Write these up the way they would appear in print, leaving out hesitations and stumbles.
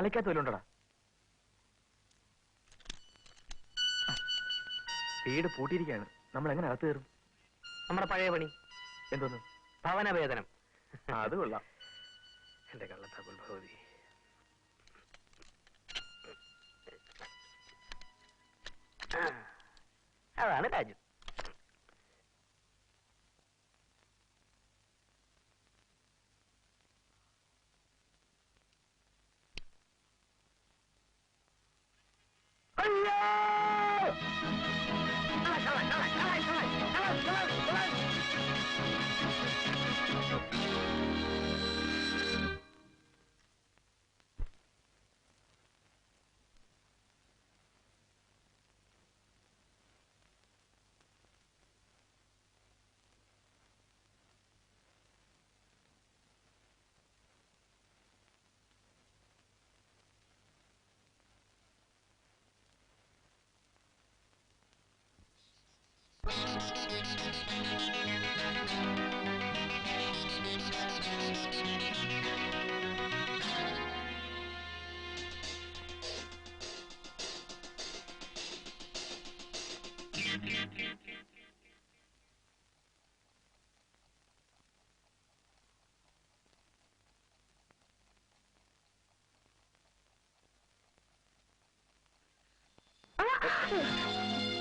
തലയ്ക്കകത്ത് വല്ലുണ്ടടാ. വീട് പൂട്ടിയിരിക്കുകയാണ്. നമ്മൾ എങ്ങനെ അകത്ത് കയറും? നമ്മുടെ പഴയ പണി. എന്തോന്ന്? ഭവനവേദനം. അത് കൊള്ളാം. എന്റെ കള്ളത്തകുൽ ഭഗവതി. അതാണ് രാജു.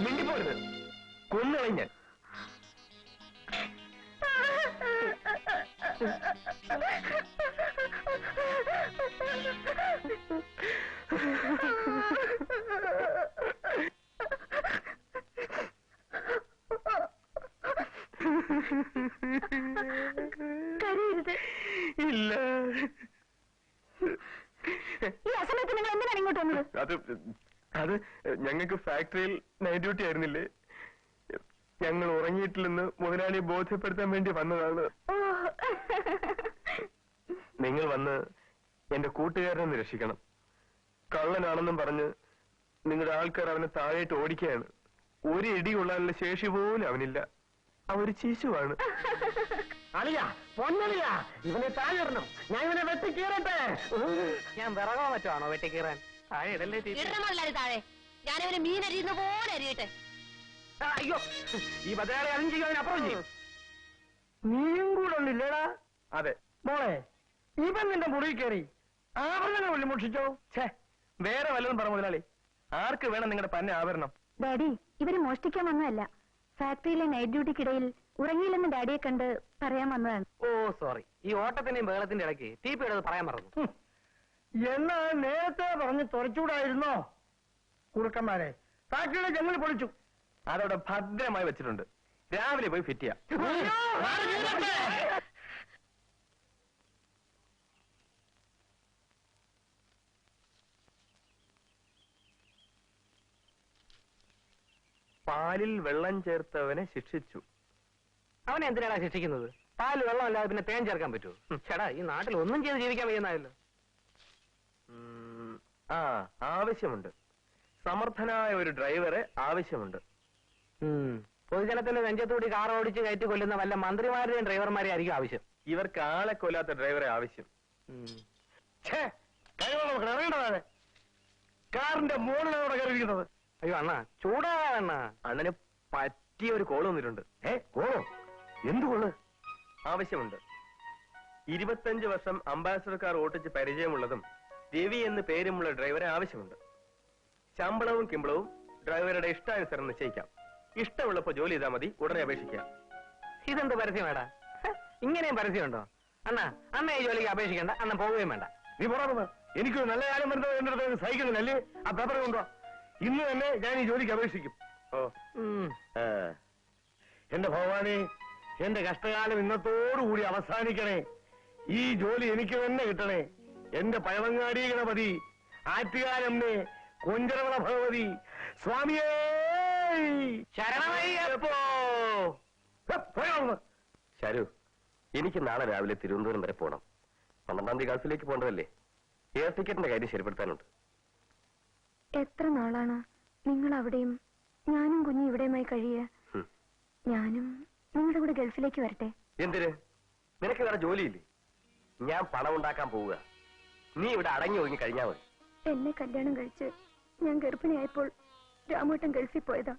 മിണ്ടിപ്പോരുത്, കൊന്നുകളഞ്ഞ. കരയരുത്. ഇല്ല. ഈ അസമയത്ത് നിങ്ങൾ എന്തിനാണ് ഇങ്ങോട്ട് വന്നത്? അത് ഞങ്ങൾക്ക് ഫാക്ടറിയിൽ നൈറ്റ് ഡ്യൂട്ടി ആയിരുന്നില്ലേ, ഞങ്ങൾ ഉറങ്ങിയിട്ടില്ലെന്ന് മുതലാളി ബോധ്യപ്പെടുത്താൻ വേണ്ടി വന്നതാണ്. നിങ്ങൾ വന്ന് എന്റെ കൂട്ടുകാരനെ രക്ഷിക്കണം. കള്ളനാണെന്നും പറഞ്ഞ് നിങ്ങളുടെ ആൾക്കാർ അവനെ താഴേട്ട് ഓടിക്കുകയാണ്. ഒരു ഇടി കൊള്ളാനുള്ള ശേഷി പോലും അവനില്ല. അവര് ചീശുവാണ്. അളിയാ, പൊന്നളിയാ, ഇവനെ താഴെ ഇടണം. ഞാൻ ഇവനെ വെട്ടിക്കീറട്ടെ. ഞാൻ വിറകോ മറ്റോ ആണോ വെട്ടിക്കീറാൻ? താഴെ ഇടല്ലേ താഴെ. ഞാനിവനെ മീൻ അരിയുന്ന പോലെ അരിയട്ടെ. അയ്യോ, ഈ ബദലാളി അതും ചെയ്യും, അവനപ്പുറം ചെയ്യും. നീയും കൂടെ ഒന്നില്ലേടാ? അതെ മോളെ, ഇവൻ നിന്റെ മുറിയിൽ കയറി ആഭരണങ്ങൾ വല്ലതും മോഷിച്ചോ? ഛേ, വേറെ വല്ലതും പറ മുതലാളി. ആർക്ക് വേണം നിങ്ങളുടെ പന്ന ആഭരണം? ഡാഡി, ഇവര് മോഷ്ടിക്കാൻ വന്നതല്ല. ഫാക്ടറിയിലെ നൈറ്റ് ഡ്യൂട്ടിക്കിടയിൽ ഉറങ്ങിയില്ലെന്ന് ഡാഡിയെ കണ്ട് പറയാൻ വന്നതാണ്. ഓ സോറി, ഈ ഓട്ടത്തിന്റെയും ബഹളത്തിന്റെ ഇടയ്ക്ക് ടീപ്പിയുടെ പറയാൻ മറന്നു. എന്നാ നേരത്തെ പറഞ്ഞ് തുറച്ചുകൂടായിരുന്നോ? കുറുക്കന്മാരെ, ഫാക്ടറിയുടെ ജനൽ പൊളിച്ചു. അതവിടെ ഭദ്രമായി വെച്ചിട്ടുണ്ട്. രാവിലെ പോയി ഫിറ്റ് ചെയ്യാം. പാലിൽ വെള്ളം ചേർത്തവനെ ശിക്ഷിച്ചു. അവനെ എന്തിനാണ് ശിക്ഷിക്കുന്നത്? പാല് വെള്ളം അല്ലാതെ പിന്നെ തേൻ ചേർക്കാൻ പറ്റുമോ? ചേടാ, ഈ നാട്ടിൽ ഒന്നും ചെയ്ത് ജീവിക്കാൻ വയ്യുന്നായല്ലോ. ആവശ്യമുണ്ട്. സമർത്ഥനായ ഒരു ഡ്രൈവറെ ആവശ്യമുണ്ട്. പൊതുജനത്തിന്റെ നെഞ്ചത്തൂടി കാർ ഓടിച്ച് കയറ്റി കൊല്ലുന്ന വല്ല മന്ത്രിമാരുടെയും ഡ്രൈവർമാരെ ആയിരിക്കും ആവശ്യം. ഇവർക്ക് ആളെ കൊല്ലാത്ത ഡ്രൈവറെ ആവശ്യം. കാറിന്റെ മുകളിലൂടെ കയറിയിരിക്കുന്നത്. അയ്യോ അണ്ണാ, ചൂടാകാണ. അണ്ണന് പറ്റിയ ഒരു കോള് വന്നിട്ടുണ്ട്. കോളോ? എന്ത് കോള്? ആവശ്യമുണ്ട്. 25 വർഷം അംബാസഡർ കാർ ഓട്ടിച്ച് പരിചയമുള്ളതും രവി എന്ന് പേരുമുള്ള ഡ്രൈവറെ ആവശ്യമുണ്ട്. ശമ്പളവും കിമ്പളവും ഡ്രൈവറുടെ ഇഷ്ടാനുസരണം നിശ്ചയിക്കാം. ഇഷ്ടമുള്ളപ്പോ ജോലി ചെയ്താൽ മതി. ഉടനെ അപേക്ഷിക്കാം. ഇതെന്ത് പരസ്യമാടാ? ഇങ്ങനെയും പരസ്യമുണ്ടോ? അണ്ണാ, അണ്ണ ഈ ജോലിക്ക് അപേക്ഷിക്കണ്ട, അണ്ണ പോവുകയും വേണ്ട. നീ പോടാ. എനിക്കൊരു നല്ല കാര്യം വരുന്നത് എന്റെ അടുത്ത് സഹിക്കുന്നില്ലേ? ആ പേപ്പർ കൊണ്ടുവാ. ഇന്ന് തന്നെ ഞാൻ ഈ ജോലിക്ക് അപേക്ഷിക്കും. എന്റെ ഭഗവാനെ, എന്റെ കഷ്ടകാലം ഇന്നത്തോടുകൂടി അവസാനിക്കണേ. ഈ ജോലി എനിക്ക് തന്നെ കിട്ടണേ. എന്റെ പഴവങ്ങാടി ഗണപതി, ആറ്റുകാലമ്മേ, കൊഞ്ചരവള ഭഗവതി, സ്വാമിയേ ശരണമയ്യപ്പോ. ശരു, എനിക്ക് നാളെ രാവിലെ തിരുവനന്തപുരം വരെ പോകണം. 12-ാം തീയതി ഗൾഫിലേക്ക് പോകേണ്ടതല്ലേ? എയർ ടിക്കറ്റിന്റെ കാര്യം ശരിപ്പെടുത്താനുണ്ട്. എത്ര നാളാണ് നിങ്ങൾ അവിടെയും ഞാനും കുഞ്ഞും ഇവിടെയുമായി കഴിയുക? ഞാനും നിങ്ങളുടെ കൂടെ ഗൾഫിലേക്ക് വരട്ടെ? എന്തിന്? നിനക്ക് വേറെ ജോലിയില്ലേ? ഞാൻ പണം ഉണ്ടാക്കാൻ പോവുക. നീ ഇവിടെ അടങ്ങി ഒതുങ്ങി കഴിഞ്ഞാൽ മതി. എന്നെ കല്യാണം കഴിച്ച് ഞാൻ ഗർഭിണിയായപ്പോൾ രാമേട്ടൻ ഗൾഫിൽ പോയതാ.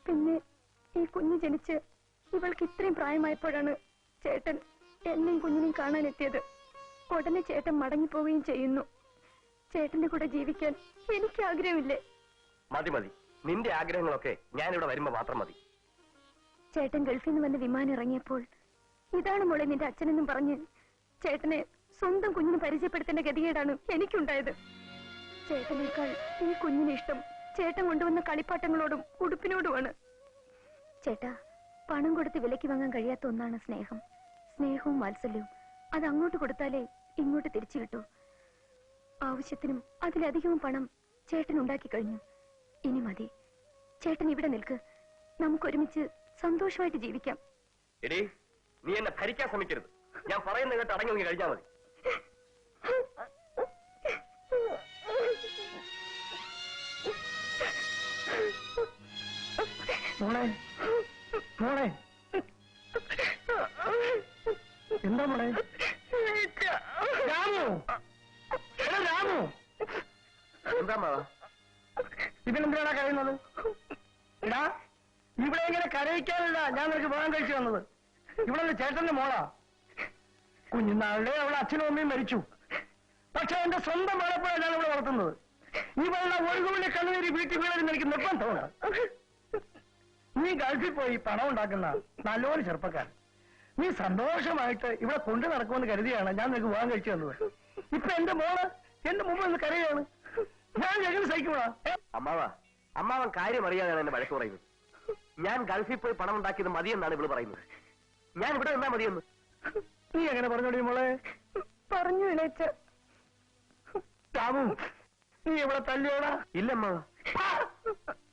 പിന്നെ ഈ കുഞ്ഞ് ജനിച്ച് ഇവൾക്ക് ഇത്രയും പ്രായമായപ്പോഴാണ് ചേട്ടൻ എന്നെയും കുഞ്ഞിനെയും കാണാനെത്തിയത്. ഉടനെ ചേട്ടൻ മടങ്ങിപ്പോവുകയും ചെയ്യുന്നു. ചേട്ടന്റെ കൂടെ ജീവിക്കാൻ എനിക്ക് ആഗ്രഹമില്ലേ? മതി മതി, നിന്റെ ആഗ്രഹങ്ങളൊക്കെ ഞാൻ ഇവിടെ വരുമ്പോ മാത്രം മതി. ചേട്ടൻ ഗൾഫിൽ നിന്ന് വന്ന് വിമാനം ഇറങ്ങിയപ്പോൾ ഇതാണ് മോളെ നിന്റെ അച്ഛനെന്നും പറഞ്ഞ് ചേട്ടനെ സ്വന്തം കുഞ്ഞിന് പരിചയപ്പെടുത്തേണ്ട ഗതികേടാണ് എനിക്കുണ്ടായത്. ചേട്ടനേക്കാൾ ഈ കുഞ്ഞിന് ഇഷ്ടം ചേട്ടൻ കൊണ്ടുവന്ന കളിപ്പാട്ടങ്ങളോടും ഉടുപ്പിനോടുമാണ്. ചേട്ടാ, പണം കൊടുത്ത് വിലയ്ക്ക് വാങ്ങാൻ കഴിയാത്ത ഒന്നാണ് സ്നേഹം. സ്നേഹവും വാത്സല്യവും അത് അങ്ങോട്ട് കൊടുത്താലേ ഇങ്ങോട്ട് തിരിച്ചു കിട്ടൂ. ആവശ്യത്തിനും അതിലധികവും പണം ചേട്ടൻ ഉണ്ടാക്കി കഴിഞ്ഞു. ഇനി മതി. ചേട്ടൻ ഇവിടെ നിൽക്ക്. നമുക്കൊരുമിച്ച് സന്തോഷമായിട്ട് ജീവിക്കാം. എടീ, നീ എന്നെ ഭരിക്കാൻ ശ്രമിക്കരുത്. ഞാൻ പറയുന്ന കേട്ട് അടങ്ങി ഒങ്ങി കഴിഞ്ഞാൽ മതി. മോളെ മോളെ എന്താ മോളെ? രാമു, എടാ രാമു, എന്താ മാവാ? ഇതിനെന്തിനാണ് കരയുന്നത്? എടാ, ഇവിടെ ഇങ്ങനെ കരയിക്കാനല്ല ഞാൻ നിനക്ക് വിവാഹം കഴിച്ചു വന്നത്. ഇവിടെ ചേട്ടന്റെ മോളാ. കുഞ്ഞുനാളിലെ അവളെ അച്ഛനും അമ്മയും മരിച്ചു. പക്ഷെ എന്റെ സ്വന്തം മോളെപ്പോഴാണ് ഞാൻ ഇവിടെ വളർത്തുന്നത്. ഇവളുടെ ഒഴുകുവിന്റെ കണ്ണുനീരി വീട്ടിൽ വീഴരുന്ന് എനിക്ക് നിർബന്ധമുണ്ട്. നീ ഗൾഫിൽ പോയി പണം ഉണ്ടാക്കുന്ന നല്ലൊരു ചെറുപ്പക്കാരൻ. നീ സന്തോഷമായിട്ട് ഇവിടെ കൊണ്ടു നടക്കുമെന്ന് കരുതിയാണ് ഞാൻ നിനക്ക് വിവാഹം കഴിച്ചു തന്നത്. ഇപ്പൊ എന്റെ മോള് എന്റെ മുമ്പ് നിന്ന് കരയാണ്. ഞാൻ എങ്ങനെ സഹിക്കുവാ? അമ്മാവൻ കാര്യം അറിയാതെയാണ് എന്നെ വഴക്ക് പറയുന്നത്. ഞാൻ ഗൾഫിൽ പോയി പണം ഉണ്ടാക്കിയത് മതിയെന്നാണ് ഇവള് പറയുന്നത്. ഞാൻ ഇവിടെ നിന്നാ മതിയെന്ന്. നീ എങ്ങനെ പറഞ്ഞോടി മോളെ? പറഞ്ഞു വിളിച്ച രാമു, നീ ഇവിടെ തല്ലിയോടാ? ഇല്ലമ്മ.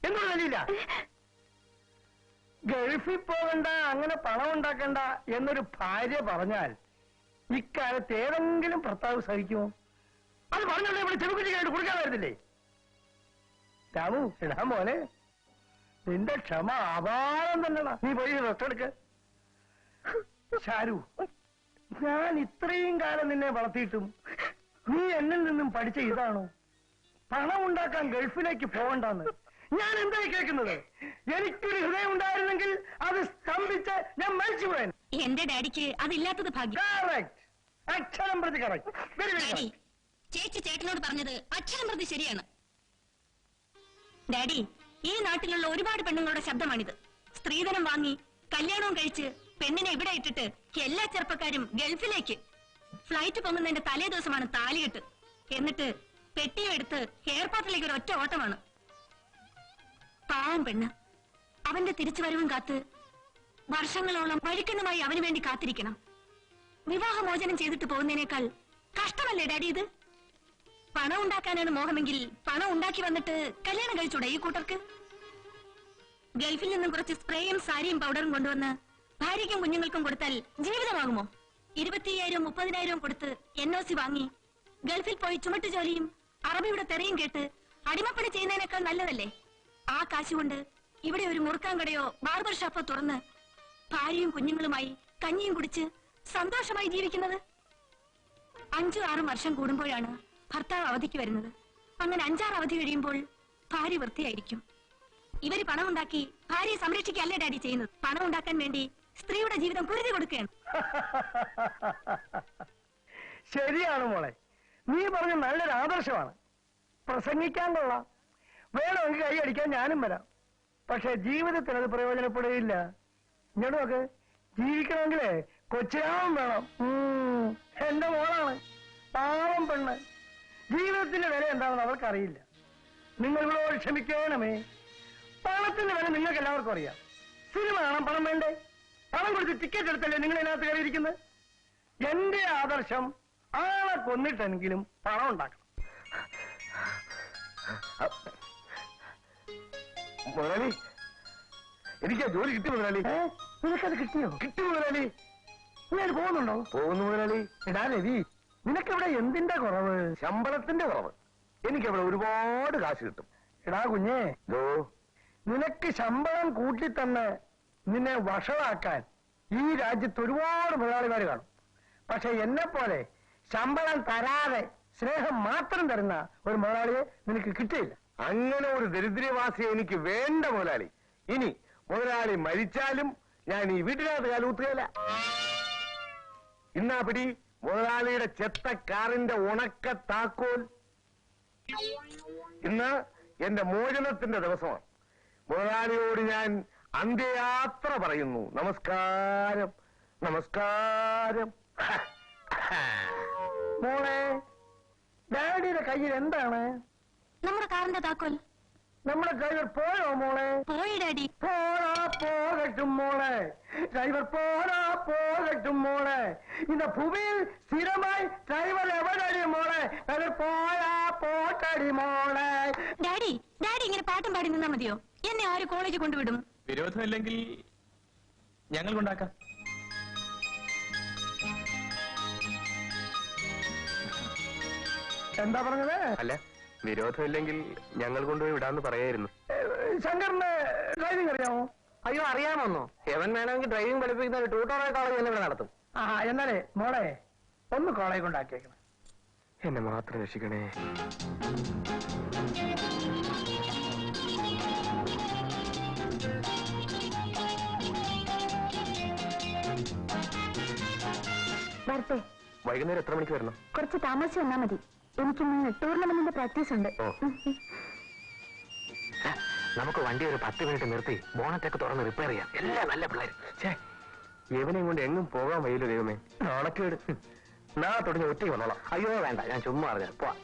എന്നോട് തല്ലിയില്ല. ഗൾഫിൽ പോകണ്ട, അങ്ങനെ പണം ഉണ്ടാക്കണ്ട എന്നൊരു ഭാര്യ പറഞ്ഞാൽ ഇക്കാലത്ത് ഏതെങ്കിലും ഭർത്താവ് സഹിക്കുമോ? അത് പറഞ്ഞോളെ ഇവിടെ ചെറുകുറ്റിക്കായിട്ട് കൊടുക്കാൻ വരുന്നില്ലേ? രാമു, എടാ മോനെ, നിന്റെ ക്ഷമ അപാരം തന്നെടാ. നീ പോയി റെസ്റ്റ് എടുക്ക്. ഷാരു, ഞാൻ ഇത്രയും കാലം നിന്നെ വളർത്തിയിട്ടും നീ എന്നിൽ നിന്നും പഠിച്ച ഇതാണോ? പണം ഉണ്ടാക്കാൻ ഗൾഫിലേക്ക് പോകണ്ടെന്ന് ഞാൻ എന്തായി കേൾക്കുന്നത്? എനിക്കൊരു ഹൃദയം ഉണ്ടായിരുന്നെങ്കിൽ അത് സ്തംഭിച്ച് ഞാൻ മരിച്ചു പോയാൻ. എന്റെ ഡാഡിക്ക് അതില്ലാത്തത് ഭാഗ്യം. അക്ഷരം പ്രതി കറക്റ്റ്. ഡാഡി, ചേച്ചി ചേട്ടനോട് പറഞ്ഞത് അക്ഷരം പ്രതി ശരിയാണ്. ഡാഡി, ഈ നാട്ടിലുള്ള ഒരുപാട് പെണ്ണുങ്ങളുടെ ശബ്ദമാണിത്. സ്ത്രീധനം വാങ്ങി കല്യാണവും കഴിച്ച് പെണ്ണിനെ ഇവിടെ ഇട്ടിട്ട് എല്ലാ ചെറുപ്പക്കാരും ഗൾഫിലേക്ക്. ഫ്ലൈറ്റ് പൊങ്ങുന്നതിന്റെ തലേ ദിവസമാണ് താലികെട്ട്. എന്നിട്ട് പെട്ടിയും എടുത്ത് എയർപോർട്ടിലേക്ക് ഒരു ഒറ്റ ഓട്ടമാണ്. പാവം പെണ്ണ് അവന്റെ തിരിച്ചുവരവും കാത്ത് വർഷങ്ങളോളം വഴിക്കണ്ണുമായി അവന് വേണ്ടി കാത്തിരിക്കണം. വിവാഹമോചനം ചെയ്തിട്ട് പോകുന്നതിനേക്കാൾ കഷ്ടമല്ലേ ഡാഡി ഇത്? പണം ഉണ്ടാക്കാനാണ് മോഹമെങ്കിൽ പണം ഉണ്ടാക്കി വന്നിട്ട് കല്യാണം കഴിച്ചൂടെ ഈ കൂട്ടർക്ക്? ഗൾഫിൽ നിന്നും കുറച്ച് സ്പ്രേയും സാരിയും പൗഡറും കൊണ്ടുവന്ന് ഭാര്യയ്ക്കും കുഞ്ഞുങ്ങൾക്കും കൊടുത്താൽ ജീവിതമാകുമോ? 25,000 30,000 കൊടുത്ത് NOC വാങ്ങി ഗൾഫിൽ പോയി ചുമട്ടു ജോലിയും അറബിയുടെ തെറിയും കേട്ട് അടിമപ്പണി ചെയ്യുന്നതിനേക്കാൾ നല്ലതല്ലേ ആ കാശുകൊണ്ട് ഇവിടെ ഒരു മുറുക്കാൻ കടയോ ബാർബർ ഷോപ്പോ തുറന്ന് ഭാര്യയും കുഞ്ഞുങ്ങളുമായി കഞ്ഞിയും കുടിച്ച് സന്തോഷമായി ജീവിക്കുന്നത്? 5-6 വർഷം കൂടുമ്പോഴാണ് ഭർത്താവ് അവധിക്ക് വരുന്നത്. അങ്ങനെ 5-6 അവധി കഴിയുമ്പോൾ ഭാര്യ വൃത്തിയായിരിക്കും. ഇവര് പണം ഉണ്ടാക്കി ഭാര്യയെ സംരക്ഷിക്കല്ലേ ഡാഡി ചെയ്യുന്നത്? പണം ഉണ്ടാക്കാൻ വേണ്ടി സ്ത്രീയുടെ ജീവിതം കുരുതി കൊടുക്കുകയാണ്. ശരിയാണ് മോളെ, നീ പറഞ്ഞ നല്ലൊരു ആദർശമാണ്. പ്രസംഗിക്കാൻ കൊള്ളാം, വേണമെങ്കിൽ കൈ അടിക്കാൻ ഞാനും വരാം. പക്ഷെ ജീവിതത്തിൽ അത് പ്രയോജനപ്പെടുകയില്ല. ഇങ്ങോട്ട് നോക്ക്, ജീവിക്കണമെങ്കിലേ കൊച്ചിരാമം വേണം. എന്റെ മോളാണ്, പാവം പെണ്ണ്. ജീവിതത്തിന്റെ വില എന്താണെന്ന് അവർക്കറിയില്ല. നിങ്ങളോട് ക്ഷമിക്കണമേ. പണത്തിന്റെ വില നിങ്ങൾക്ക് എല്ലാവർക്കും അറിയാം. സിനിമ കാണാൻ പണം വേണ്ടേ? പണം കൊടുത്ത് ടിക്കറ്റ് എടുത്തല്ലേ നിങ്ങൾ ഇതിനകത്ത് കയറിയിരിക്കുന്നത്? എന്റെ ആദർശം ആളെ കൊന്നിട്ടെങ്കിലും പണം ഉണ്ടാക്കണം. മുതലാളി, എനിക്ക് ജോലി കിട്ടി മുതലാളി. നിനക്കത് കിട്ടിയോ? കിട്ടി മുതലാളി. നീ അത് പോകുന്നുണ്ടോ? പോകുന്നു മുതലാളി. എടാ രവി, നിനക്കിവിടെ എന്തിന്റെ കുറവ്? ശമ്പളത്തിന്റെ കുറവ്. എനിക്കവിടെ ഒരുപാട് കാശ് കിട്ടും. എടാ കുഞ്ഞേ, ഓ, നിനക്ക് ശമ്പളം കൂട്ടി തന്നെ നിന്നെ വഷളാക്കാൻ ഈ രാജ്യത്ത് ഒരുപാട് മുതലാളിമാര് കാണും. പക്ഷെ എന്നെ പോലെ ശമ്പളം തരാതെ സ്നേഹം മാത്രം തരുന്ന ഒരു മുതലാളിയെ നിനക്ക് കിട്ടിയില്ല. അങ്ങനെ ഒരു ദരിദ്രവാസിയെ എനിക്ക് വേണ്ട മുതലാളി. ഇനി മുതലാളി മരിച്ചാലും ഞാൻ ഈ വീട്ടിനകത്ത് കാലൂത്തുകയില്ല. ഇന്നാ പിടി മുതലാളിയുടെ ചെത്ത കാറിന്റെ ഉണക്ക താക്കോൽ. ഇന്ന് എന്റെ മോചനത്തിന്റെ ദിവസമാണ്. മുതലാളിയോട് ഞാൻ അന്ത്യയാത്ര പറയുന്നു. നമസ്കാരം, നമസ്കാരം. മോളെ, ഡാഡിയുടെ കയ്യിൽ എന്താണ്? നമ്മുടെ കാറിന്റെ താക്കോൽ. നമ്മുടെ ഡ്രൈവർ പോയോ മോളെ? പോയി ഡാഡി. പോടാ പോകട്ടും മോളെ, ഡ്രൈവർ പോടാ പോകട്ടും മോളെ. ഇന്ന് ഭൂമിയിൽ സ്ഥിരമായി ഡ്രൈവർ എവിടെയടി മോളെ? ഡ്രൈവർ പോയാ പോട്ടടി മോളെ. ഡാഡി, ഡാഡി ഇങ്ങനെ പാട്ടും പാടി നിന്നാ മതിയോ? എന്നെ ആര് കോളേജിൽ കൊണ്ടുവിടും? വിരോധമില്ലെങ്കിൽ ഞങ്ങൾ കൊണ്ടാക്കാം. എന്താ പറഞ്ഞത്? അല്ല, വിരോധമില്ലെങ്കിൽ ഞങ്ങൾ കൊണ്ടുപോയി വിടാന്ന് പറയായിരുന്നു. ശങ്കറിന് ഡ്രൈവിംഗ് അറിയാമോ? അയ്യോ, അറിയാമോന്നോ? എവൻ വേണമെങ്കിൽ ഡ്രൈവിംഗ് പഠിപ്പിക്കുന്ന ഒരു ട്യൂട്ടോറിയൽ കോളേജ് തന്നെ ഇവിടെ നടത്തും. ആ, എന്നാലേ മോളെ ഒന്ന് കോളേജ് കൊണ്ടാക്കിയേക്കണം. എന്നെ മാത്രം രക്ഷിക്കണേ. വരട്ടെ. വൈകുന്നേരം എത്ര മണിക്ക് വരണം? കുറച്ച് താമസിച്ച് വന്നാ മതി. എനിക്കിന്ന് ടൂർണമെന്റിന്റെ പ്രാക്ടീസ് ഉണ്ട്. നമുക്ക് വണ്ടി ഒരു 10 മിനിറ്റ് നിർത്തി ബോണറ്റൊക്കെ തുറന്ന് റിപ്പയർ ചെയ്യാം. എല്ലാം നല്ല പിള്ളേർ. ഇവനെയും കൊണ്ട് എങ്ങും പോകാൻ വയ്യല്ലോ ദൈവമേ. നാണക്കേട്. നാളെ തുടങ്ങി ഒറ്റയ്ക്ക് വന്നോളാം. അയ്യോ വേണ്ട, ഞാൻ ചുമ്മാ അറിഞ്ഞ പോവാ.